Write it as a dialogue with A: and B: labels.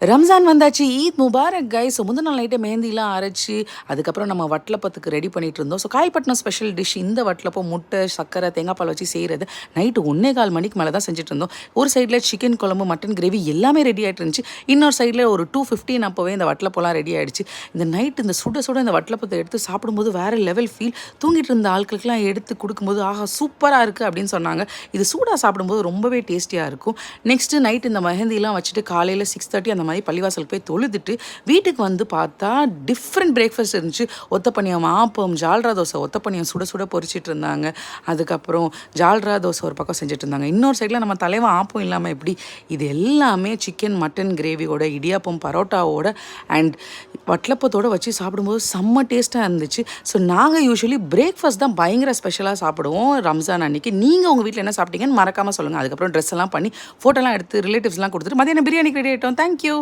A: ரம்ஜான் வந்தாச்சு. Eid Mubarak guys. So முந்தின நாள் நைட்டே மெஹந்திலாம் அரைச்சு, அதுக்கப்புறம் நம்ம வட்டலப்பத்துக்கு ரெடி பண்ணிட்டு இருந்தோம். ஸோ காயப்பட்டினம் ஸ்பெஷல் டிஷ் இந்த வட்டலப்பம் முட்டை, சர்க்கரை, தேங்காய் பால் வச்சு செய்கிறது நைட்டு 1:15 மணிக்கு மேலே தான் செஞ்சுட்டு இருந்தோம். ஒரு சைடில் சிக்கன் குழம்பு, மட்டன் கிரேவி எல்லாமே ரெடி ஆகிட்டு இருந்துச்சு. இன்னொரு சைடில் ஒரு 2:15 அப்போவே இந்த வட்டலப்பம்லாம் ரெடி ஆகிடுச்சு. இந்த நைட்டு இந்த சுட சுட இந்த வட்டலப்பத்தை எடுத்து சாப்பிடும்போது வேறு லெவல் ஃபீல். தூங்கிட்டு இருந்த ஆட்களுக்கெல்லாம் எடுத்து கொடுக்கும்போது ஆஹா சூப்பராக இருக்குது அப்படின்னு சொன்னாங்க. இது சூடாக சாப்பிடும்போது ரொம்பவே டேஸ்டியாக இருக்கும். நெக்ஸ்ட்டு நைட் இந்த மெஹந்திலாம் வச்சுட்டு காலையில் 6:30 அந்த மாதிரி பள்ளிவாசலுக்கு போய் தொழுதுட்டு வீட்டுக்கு வந்து பார்த்தா டிஃப்ரெண்ட் பிரேக்ஃபாஸ்ட் இருந்துச்சு. ஒத்தப்பனியம், ஆப்பம், ஜால்ரா தோசை. ஒத்தப்பனியம் சுட சுட பொரிச்சிட்டு இருந்தாங்க. அதுக்கப்புறம் ஜால்ரா தோசை ஒரு பக்கம் செஞ்சுட்டு இருந்தாங்க. இன்னொரு சைடில் நம்ம தலைவன் ஆப்பம் இல்லாமல் எப்படி, இது எல்லாமே சிக்கன் மட்டன் கிரேவியோட, இடியாப்பம் பரோட்டாவோட அண்ட் வட்டலப்பத்தோடு வச்சு சாப்பிடும்போது செம்ம டேஸ்ட்டாக இருந்துச்சு. ஸோ நாங்கள் யூஸ்வலி பிரேக்ஃபாஸ்ட் தான் பயங்கர ஸ்பெஷலாக சாப்பிடுவோம் ரம்ஜான் அன்னைக்கு. நீங்கள் உங்கள் வீட்டில் என்ன சாப்பிட்டீங்கன்னு மறக்காமல் சொல்லுங்கள். அதுக்கப்புறம் ட்ரெஸ் எல்லாம் பண்ணி ஃபோட்டோலாம் எடுத்து ரிலேட்டிவ்ஸ்லாம் கொடுத்துட்டு மதியானம் பிரியாணிக்கு ரெடி ஆகிட்டோம். தேங்க்யூ.